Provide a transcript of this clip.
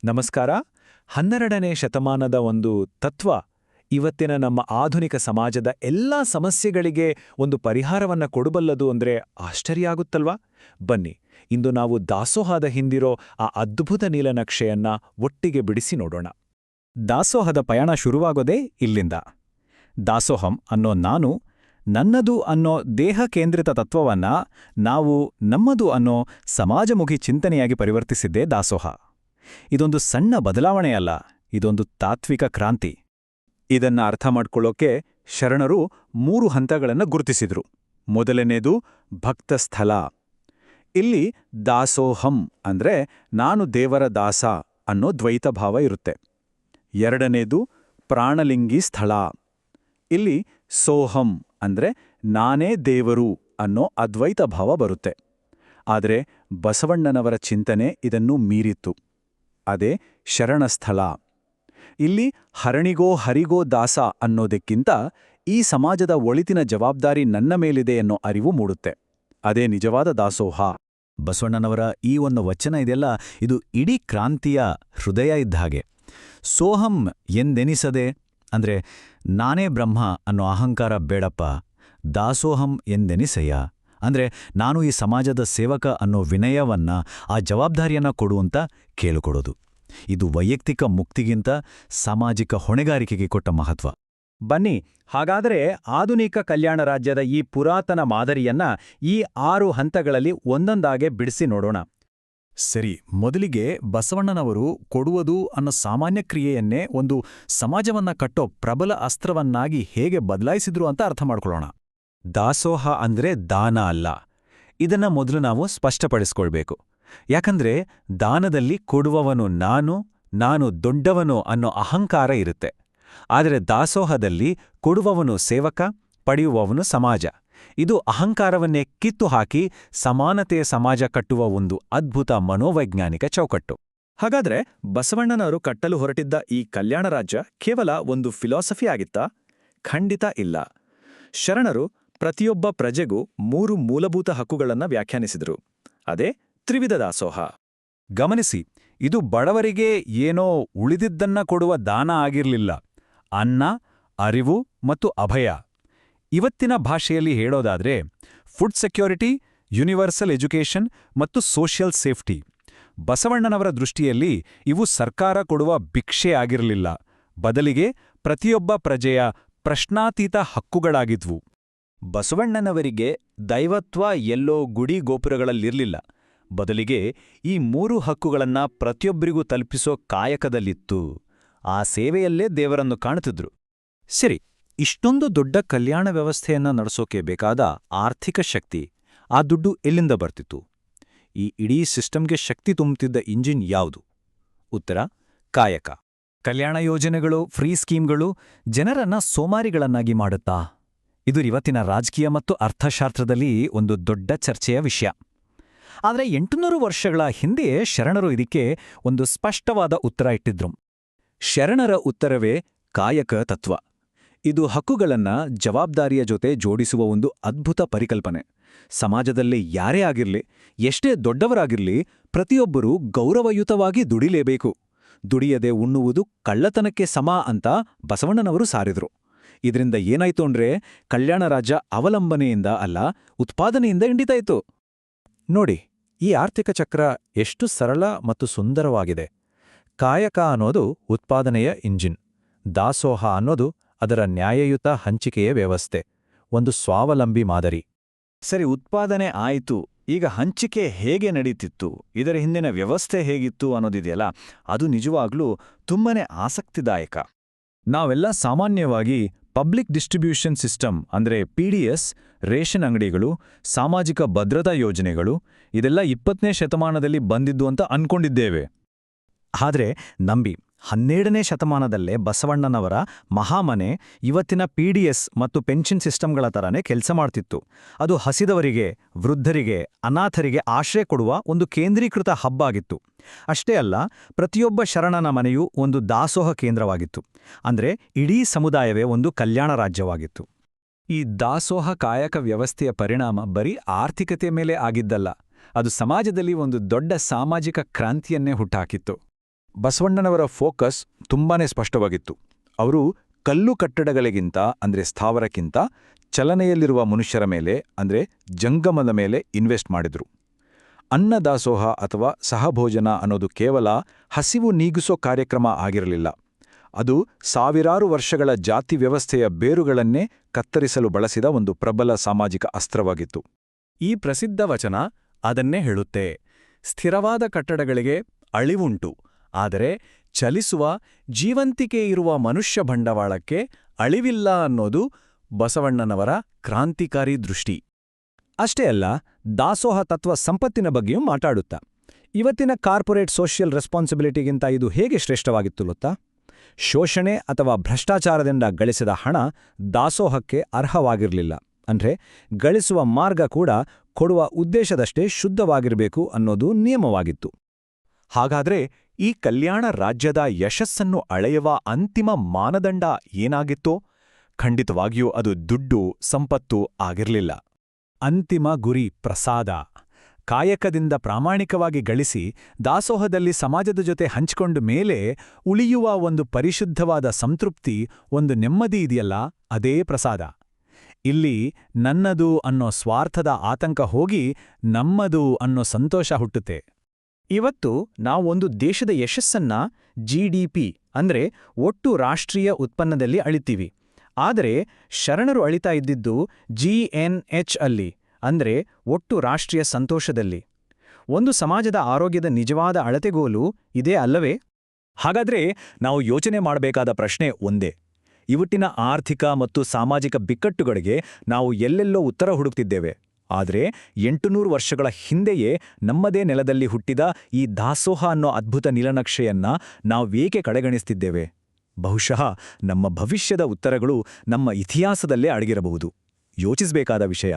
ನಮಸ್ಕಾರ. 12ನೇ ಶತಮಾನದ ಒಂದು ತತ್ವ ಇವತ್ತಿನ ನಮ್ಮ ಆಧುನಿಕ ಸಮಾಜದ ಎಲ್ಲಾ ಸಮಸ್ಯೆಗಳಿಗೆ ಒಂದು ಪರಿಹಾರವನ್ನ ಕೊಡಬಲ್ಲದು ಅಂದ್ರೆ ಆಶ್ಚರ್ಯ ಆಗುತ್ತಲ್ವಾ? ಬನ್ನಿ, ಇಂದು ನಾವು ದಾಸೋಹದ ಹಿಂದಿರೋ ಆ ಅದ್ಭುತ ನೀಲನಕ್ಷೆಯನ್ನ ಒಟ್ಟಿಗೆ ಬಿಡಿಸಿ ನೋಡೋಣ. ದಾಸೋಹದ ಪಯಣ ಶುರುವಾಗೋದೇ ಇಲ್ಲಿಂದ. ದಾಸೋಹಂ ಅನ್ನೋ ನಾನು, ನನ್ನದು ಅನ್ನೋ ದೇಹ ಕೇಂದ್ರಿತ ತತ್ವವನ್ನ ನಾವು ನಮ್ಮದು ಅನ್ನೋ ಸಮಾಜಮುಖಿ ಚಿಂತನೆಯಾಗಿ ಪರಿವರ್ತಿಸಿದ್ದೇ ದಾಸೋಹ. ಇದೊಂದು ಸಣ್ಣ ಬದಲಾವಣೆಯಲ್ಲ, ಇದೊಂದು ತಾತ್ವಿಕ ಕ್ರಾಂತಿ. ಇದನ್ನ ಅರ್ಥ ಮಾಡ್ಕೊಳ್ಳೋಕೆ ಶರಣರು 3 ಹಂತಗಳನ್ನು ಗುರುತಿಸಿದ್ರು. ಮೊದಲನೇದು ಭಕ್ತಸ್ಥಲ. ಇಲ್ಲಿ ದಾಸೋಹಂ ಅಂದ್ರೆ ನಾನು ದೇವರ ದಾಸ ಅನ್ನೋ ದ್ವೈತ ಭಾವ ಇರುತ್ತೆ. ಎರಡನೇದು ಪ್ರಾಣಲಿಂಗಿ ಸ್ಥಳ. ಇಲ್ಲಿ ಸೋಹಂ ಅಂದ್ರೆ ನಾನೇ ದೇವರು ಅನ್ನೋ ಅದ್ವೈತ ಭಾವ ಬರುತ್ತೆ. ಆದರೆ ಬಸವಣ್ಣನವರ ಚಿಂತನೆ ಇದನ್ನು ಮೀರಿತ್ತು. ಅದೇ ಶರಣಸ್ಥಳ. ಇಲ್ಲಿ ಹರಣಿಗೋ ಹರಿಗೋ ದಾಸ ಅನ್ನೋದಕ್ಕಿಂತ ಈ ಸಮಾಜದ ಒಳಿತಿನ ಜವಾಬ್ದಾರಿ ನನ್ನ ಮೇಲಿದೆ ಅನ್ನೋ ಅರಿವು ಮೂಡುತ್ತೆ. ಅದೇ ನಿಜವಾದ ದಾಸೋಹ. ಬಸವಣ್ಣನವರ ಈ ಒಂದು ವಚನ ಇದೆಯಲ್ಲ, ಇದು ಇಡೀ ಕ್ರಾಂತಿಯ ಹೃದಯ ಇದ್ದ ಹಾಗೆ. ಸೋಹಂ ಎಂದೆನಿಸದೆ ಅಂದ್ರೆ ನಾನೇ ಬ್ರಹ್ಮ ಅನ್ನೋ ಅಹಂಕಾರ ಬೇಡಪ್ಪ, ದಾಸೋಹಂ ಎಂದೆನಿಸಯ್ಯ ಅಂದ್ರೆ ನಾನು ಈ ಸಮಾಜದ ಸೇವಕ ಅನ್ನೋ ವಿನಯವನ್ನ, ಆ ಜವಾಬ್ದಾರಿಯನ್ನ ಕೊಡುವಂತ ಕೇಳಿಕೊಡೋದು. ಇದು ವೈಯಕ್ತಿಕ ಮುಕ್ತಿಗಿಂತ ಸಾಮಾಜಿಕ ಹೊಣೆಗಾರಿಕೆಗೆ ಕೊಟ್ಟ ಮಹತ್ವ. ಬನ್ನಿ, ಹಾಗಾದರೆ ಆಧುನಿಕ ಕಲ್ಯಾಣ ರಾಜ್ಯದ ಈ ಪುರಾತನ ಮಾದರಿಯನ್ನ ಈ 6 ಹಂತಗಳಲ್ಲಿ ಒಂದೊಂದಾಗೆ ಬಿಡಿಸಿ ನೋಡೋಣ. ಸರಿ, ಮೊದಲಿಗೆ ಬಸವಣ್ಣನವರು ಕೊಡುವುದು ಅನ್ನೋ ಸಾಮಾನ್ಯ ಕ್ರಿಯೆಯನ್ನೇ ಒಂದು ಸಮಾಜವನ್ನ ಕಟ್ಟೋ ಪ್ರಬಲ ಅಸ್ತ್ರವನ್ನಾಗಿ ಹೇಗೆ ಬದಲಾಯಿಸಿದ್ರು ಅಂತ ಅರ್ಥ ಮಾಡ್ಕೊಳ್ಳೋಣ. ದಾಸೋಹ ಅಂದ್ರೆ ದಾನ ಅಲ್ಲ. ಇದನ್ನ ಮೊದಲು ನಾವು ಸ್ಪಷ್ಟಪಡಿಸ್ಕೊಳ್ಬೇಕು. ಯಾಕಂದ್ರೆ ದಾನದಲ್ಲಿ ಕೊಡುವವನು ನಾನು ದೊಡ್ಡವನು ಅನ್ನೋ ಅಹಂಕಾರ ಇರುತ್ತೆ. ಆದರೆ ದಾಸೋಹದಲ್ಲಿ ಕೊಡುವವನು ಸೇವಕ, ಪಡೆಯುವವನು ಸಮಾಜ. ಇದು ಅಹಂಕಾರವನ್ನೇ ಕಿತ್ತು ಹಾಕಿ ಸಮಾನತೆಯ ಸಮಾಜ ಕಟ್ಟುವ ಒಂದು ಅದ್ಭುತ ಮನೋವೈಜ್ಞಾನಿಕ ಚೌಕಟ್ಟು. ಹಾಗಾದ್ರೆ ಬಸವಣ್ಣನವರು ಕಟ್ಟಲು ಹೊರಟಿದ್ದ ಈ ಕಲ್ಯಾಣ ರಾಜ್ಯ ಕೇವಲ ಒಂದು ಫಿಲಾಸಫಿ ಆಗಿತ್ತಾ? ಖಂಡಿತ ಇಲ್ಲ. ಶರಣರು ಪ್ರತಿಯೊಬ್ಬ ಪ್ರಜೆಗೂ 3 ಮೂಲಭೂತ ಹಕ್ಕುಗಳನ್ನು ವ್ಯಾಖ್ಯಾನಿಸಿದರು. ಅದೇ ತ್ರಿವಿಧ ದಾಸೋಹ. ಗಮನಿಸಿ, ಇದು ಬಡವರಿಗೆ ಏನೋ ಉಳಿದಿದ್ದನ್ನ ಕೊಡುವ ದಾನ ಆಗಿರ್ಲಿಲ್ಲ. ಅನ್ನ, ಅರಿವು ಮತ್ತು ಅಭಯ. ಇವತ್ತಿನ ಭಾಷೆಯಲ್ಲಿ ಹೇಳೋದಾದ್ರೆ ಫುಡ್ ಸೆಕ್ಯೂರಿಟಿ, ಯೂನಿವರ್ಸಲ್ ಎಜುಕೇಷನ್ ಮತ್ತು ಸೋಷಿಯಲ್ ಸೇಫ್ಟಿ. ಬಸವಣ್ಣನವರ ದೃಷ್ಟಿಯಲ್ಲಿ ಇವು ಸರ್ಕಾರ ಕೊಡುವ ಭಿಕ್ಷೆ ಆಗಿರಲಿಲ್ಲ. ಬದಲಿಗೆ ಪ್ರತಿಯೊಬ್ಬ ಪ್ರಜೆಯ ಪ್ರಶ್ನಾತೀತ ಹಕ್ಕುಗಳಾಗಿದ್ವು. ಬಸವಣ್ಣನವರಿಗೆ ದೈವತ್ವ ಎಲ್ಲೋ ಗುಡಿ ಗೋಪುರಗಳಲ್ಲಿರ್ಲಿಲ್ಲ. ಬದಲಿಗೆ ಈ 3 ಹಕ್ಕುಗಳನ್ನ ಪ್ರತಿಯೊಬ್ಬರಿಗೂ ತಲುಪಿಸೋ ಕಾಯಕದಲ್ಲಿತ್ತು. ಆ ಸೇವೆಯಲ್ಲೇ ದೇವರನ್ನು ಕಾಣುತ್ತಿದ್ರು. ಸರಿ, ಇಷ್ಟೊಂದು ದೊಡ್ಡ ಕಲ್ಯಾಣ ವ್ಯವಸ್ಥೆಯನ್ನ ನಡೆಸೋಕೆ ಬೇಕಾದ ಆರ್ಥಿಕ ಶಕ್ತಿ, ಆ ದುಡ್ಡು ಎಲ್ಲಿಂದ ಬರ್ತಿತ್ತು? ಈ ಇಡೀ ಸಿಸ್ಟಮ್ಗೆ ಶಕ್ತಿ ತುಂಬುತ್ತಿದ್ದ ಇಂಜಿನ್ ಯಾವುದು? ಉತ್ತರ: ಕಾಯಕ. ಕಲ್ಯಾಣ ಯೋಜನೆಗಳು, ಫ್ರೀ ಸ್ಕೀಮ್ಗಳು ಜನರನ್ನ ಸೋಮಾರಿಗಳನ್ನಾಗಿ ಮಾಡುತ್ತಾ? ಇದು ಇವತ್ತಿನ ರಾಜಕೀಯ ಮತ್ತು ಅರ್ಥಶಾಸ್ತ್ರದಲ್ಲಿ ಒಂದು ದೊಡ್ಡ ಚರ್ಚೆಯ ವಿಷಯ. ಆದರೆ 800 ವರ್ಷಗಳ ಹಿಂದೆ ಶರಣರು ಇದಕ್ಕೆ ಒಂದು ಸ್ಪಷ್ಟವಾದ ಉತ್ತರ ಇಟ್ಟಿದ್ರು. ಶರಣರ ಉತ್ತರವೇ ಕಾಯಕ ತತ್ವ. ಇದು ಹಕ್ಕುಗಳನ್ನ ಜವಾಬ್ದಾರಿಯ ಜೊತೆ ಜೋಡಿಸುವ ಒಂದು ಅದ್ಭುತ ಪರಿಕಲ್ಪನೆ. ಸಮಾಜದಲ್ಲಿ ಯಾರೇ ಆಗಿರ್ಲಿ, ಎಷ್ಟೇ ದೊಡ್ಡವರಾಗಿರ್ಲಿ, ಪ್ರತಿಯೊಬ್ಬರೂ ಗೌರವಯುತವಾಗಿ ದುಡಿಲೇಬೇಕು. ದುಡಿಯದೆ ಉಣ್ಣುವುದು ಕಳ್ಳತನಕ್ಕೆ ಸಮ ಅಂತ ಬಸವಣ್ಣನವರು ಸಾರಿದ್ರು. ಇದರಿಂದ ಏನಾಯ್ತು ಅಂದ್ರೆ, ಕಲ್ಯಾಣ ರಾಜ್ಯ ಅವಲಂಬನೆಯಿಂದ ಅಲ್ಲ, ಉತ್ಪಾದನೆಯಿಂದ ಇಂಡಿತಾಯ್ತು. ನೋಡಿ, ಈ ಆರ್ಥಿಕ ಚಕ್ರ ಎಷ್ಟು ಸರಳ ಮತ್ತು ಸುಂದರವಾಗಿದೆ. ಕಾಯಕ ಅನ್ನೋದು ಉತ್ಪಾದನೆಯ ಇಂಜಿನ್, ದಾಸೋಹ ಅನ್ನೋದು ಅದರ ನ್ಯಾಯಯುತ ಹಂಚಿಕೆಯ ವ್ಯವಸ್ಥೆ, ಒಂದು ಸ್ವಾವಲಂಬಿ ಮಾದರಿ. ಸರಿ, ಉತ್ಪಾದನೆ ಆಯಿತು. ಈಗ ಹಂಚಿಕೆ ಹೇಗೆ ನಡೀತಿತ್ತು, ಇದರ ಹಿಂದಿನ ವ್ಯವಸ್ಥೆ ಹೇಗಿತ್ತು ಅನ್ನೋದಿದೆಯಲ್ಲ, ಅದು ನಿಜವಾಗ್ಲೂ ತುಂಬಾನೇ ಆಸಕ್ತಿದಾಯಕ. ನಾವೆಲ್ಲ ಸಾಮಾನ್ಯವಾಗಿ ಪಬ್ಲಿಕ್ ಡಿಸ್ಟ್ರಿಬ್ಯೂಷನ್ ಸಿಸ್ಟಮ್ ಅಂದ್ರೆ PDS, ರೇಷನ್ ಅಂಗಡಿಗಳು, ಸಾಮಾಜಿಕ ಭದ್ರತಾ ಯೋಜನೆಗಳು ಇದೆಲ್ಲ 20ನೇ ಶತಮಾನದಲ್ಲಿ ಬಂದಿದ್ದು ಅಂತ ಅನ್ಕೊಂಡಿದ್ದೇವೆ. ಆದ್ರೆ ನಂಬಿ, 12ನೇ ಶತಮಾನದಲ್ಲೇ ಬಸವಣ್ಣನವರ ಮಹಾಮನೆ ಇವತ್ತಿನ PDS ಮತ್ತು ಪೆನ್ಷನ್ ಸಿಸ್ಟಮ್ಗಳ ಥರನೇ ಕೆಲಸ ಮಾಡ್ತಿತ್ತು. ಅದು ಹಸಿದವರಿಗೆ, ವೃದ್ಧರಿಗೆ, ಅನಾಥರಿಗೆ ಆಶ್ರಯ ಕೊಡುವ ಒಂದು ಕೇಂದ್ರೀಕೃತ ಹಬ್ ಆಗಿತ್ತು. ಅಷ್ಟೇ ಅಲ್ಲ, ಪ್ರತಿಯೊಬ್ಬ ಶರಣನ ಮನೆಯೂ ಒಂದು ದಾಸೋಹ ಕೇಂದ್ರವಾಗಿತ್ತು. ಅಂದ್ರೆ ಇಡೀ ಸಮುದಾಯವೇ ಒಂದು ಕಲ್ಯಾಣ ರಾಜ್ಯವಾಗಿತ್ತು. ಈ ದಾಸೋಹ ಕಾಯಕ ವ್ಯವಸ್ಥೆಯ ಪರಿಣಾಮ ಬರೀ ಆರ್ಥಿಕತೆ ಮೇಲೆ ಆಗಿದ್ದಲ್ಲ, ಅದು ಸಮಾಜದಲ್ಲಿ ಒಂದು ದೊಡ್ಡ ಸಾಮಾಜಿಕ ಕ್ರಾಂತಿಯನ್ನೇ ಹುಟ್ಟಾಕಿತ್ತು. ಬಸವಣ್ಣನವರ ಫೋಕಸ್ ತುಂಬಾನೇ ಸ್ಪಷ್ಟವಾಗಿತ್ತು. ಅವರು ಕಲ್ಲು ಕಟ್ಟಡಗಳಿಗಿಂತ ಅಂದ್ರೆ ಸ್ಥಾವರಕ್ಕಿಂತ ಚಲನೆಯಲ್ಲಿರುವ ಮನುಷ್ಯರ ಮೇಲೆ ಅಂದ್ರೆ ಜಂಗಮದ ಮೇಲೆ ಇನ್ವೆಸ್ಟ್ ಮಾಡಿದ್ರು. ಅನ್ನದಾಸೋಹ ಅಥವಾ ಸಹಭೋಜನ ಅನ್ನೋದು ಕೇವಲ ಹಸಿವು ನೀಗಿಸೋ ಕಾರ್ಯಕ್ರಮ ಆಗಿರಲಿಲ್ಲ. ಅದು ಸಾವಿರಾರು ವರ್ಷಗಳ ಜಾತಿ ವ್ಯವಸ್ಥೆಯ ಬೇರುಗಳನ್ನೇ ಕತ್ತರಿಸಲು ಬಳಸಿದ ಒಂದು ಪ್ರಬಲ ಸಾಮಾಜಿಕ ಅಸ್ತ್ರವಾಗಿತ್ತು. ಈ ಪ್ರಸಿದ್ಧ ವಚನ ಅದನ್ನೇ ಹೇಳುತ್ತೆ. ಸ್ಥಿರವಾದ ಕಟ್ಟಡಗಳಿಗೆ ಅಳಿವುಂಟು, ಆದರೆ ಚಲಿಸುವ, ಜೀವಂತಿಕೆ ಇರುವ ಮನುಷ್ಯ ಬಂಡವಾಳಕ್ಕೆ ಅಳಿವಿಲ್ಲ ಅನ್ನೋದು ಬಸವಣ್ಣನವರ ಕ್ರಾಂತಿಕಾರಿ ದೃಷ್ಟಿ. ಅಷ್ಟೇ ಅಲ್ಲ, ದಾಸೋಹ ತತ್ವ ಸಂಪತ್ತಿನ ಬಗ್ಗೆಯೂ ಮಾತಾಡುತ್ತಾ. ಇವತ್ತಿನ ಕಾರ್ಪೊರೇಟ್ ಸೋಷಿಯಲ್ ರೆಸ್ಪಾನ್ಸಿಬಿಲಿಟಿಗಿಂತ ಇದು ಹೇಗೆ ಶ್ರೇಷ್ಠವಾಗಿತ್ತು ಗೊತ್ತಾ? ಶೋಷಣೆ ಅಥವಾ ಭ್ರಷ್ಟಾಚಾರದಿಂದ ಗಳಿಸಿದ ಹಣ ದಾಸೋಹಕ್ಕೆ ಅರ್ಹವಾಗಿರಲಿಲ್ಲ. ಅಂದ್ರೆ ಗಳಿಸುವ ಮಾರ್ಗ ಕೂಡ ಕೊಡುವ ಉದ್ದೇಶದಷ್ಟೇ ಶುದ್ಧವಾಗಿರಬೇಕು ಅನ್ನೋದು ನಿಯಮವಾಗಿತ್ತು. ಹಾಗಾದ್ರೆ ಈ ಕಲ್ಯಾಣ ರಾಜ್ಯದ ಯಶಸ್ಸನ್ನು ಅಳೆಯುವ ಅಂತಿಮ ಮಾನದಂಡ ಏನಾಗಿತ್ತೋ? ಖಂಡಿತವಾಗಿಯೂ ಅದು ದುಡ್ಡು, ಸಂಪತ್ತು ಆಗಿರಲಿಲ್ಲ. ಅಂತಿಮ ಗುರಿ ಪ್ರಸಾದ. ಕಾಯಕದಿಂದ ಪ್ರಾಮಾಣಿಕವಾಗಿ ಗಳಿಸಿ ದಾಸೋಹದಲ್ಲಿ ಸಮಾಜದ ಜೊತೆ ಹಂಚಿಕೊಂಡ ಮೇಲೆ ಉಳಿಯುವ ಒಂದು ಪರಿಶುದ್ಧವಾದ ಸಂತೃಪ್ತಿ, ಒಂದು ನೆಮ್ಮದಿ ಇದೆಯಲ್ಲ, ಅದೇ ಪ್ರಸಾದ. ಇಲ್ಲಿ ನನ್ನದು ಅನ್ನೋ ಸ್ವಾರ್ಥದ ಆತಂಕ ಹೋಗಿ ನಮ್ಮದು ಅನ್ನೋ ಸಂತೋಷ ಹುಟ್ಟುತ್ತೆ. ಇವತ್ತು ನಾವು ಒಂದು ದೇಶದ ಯಶಸ್ಸನ್ನ GDP ಅಂದ್ರೆ ಒಟ್ಟು ರಾಷ್ಟ್ರೀಯ ಉತ್ಪನ್ನದಲ್ಲಿ ಅಳಿತೀವಿ. ಆದರೆ ಶರಣರು ಅಳಿತಾ ಇದ್ದಿದ್ದು GNH ಅಲ್ಲಿ, ಅಂದ್ರೆ ಒಟ್ಟು ರಾಷ್ಟ್ರೀಯ ಸಂತೋಷದಲ್ಲಿ. ಒಂದು ಸಮಾಜದ ಆರೋಗ್ಯದ ನಿಜವಾದ ಅಳತೆಗೋಲು ಇದೇ ಅಲ್ಲವೇ? ಹಾಗಾದ್ರೆ ನಾವು ಯೋಚನೆ ಮಾಡಬೇಕಾದ ಪ್ರಶ್ನೆ ಒಂದೇ. ಇವತ್ತಿನ ಆರ್ಥಿಕ ಮತ್ತು ಸಾಮಾಜಿಕ ಬಿಕ್ಕಟ್ಟುಗಳಿಗೆ ನಾವು ಎಲ್ಲೆಲ್ಲೋ ಉತ್ತರ ಹುಡುಕ್ತಿದ್ದೇವೆ. ಆದರೆ 800 ವರ್ಷಗಳ ಹಿಂದೆಯೇ ನಮ್ಮದೇ ನೆಲದಲ್ಲಿ ಹುಟ್ಟಿದ ಈ ದಾಸೋಹ ಅನ್ನೋ ಅದ್ಭುತ ನೀಲನಕ್ಷೆಯನ್ನ ನಾವೇಕೆ ಕಡೆಗಣಿಸ್ತಿದ್ದೇವೆ? ಬಹುಶಃ ನಮ್ಮ ಭವಿಷ್ಯದ ಉತ್ತರಗಳು ನಮ್ಮ ಇತಿಹಾಸದಲ್ಲೇ ಅಡಗಿರಬಹುದು. ಯೋಚಿಸಬೇಕಾದ ವಿಷಯ.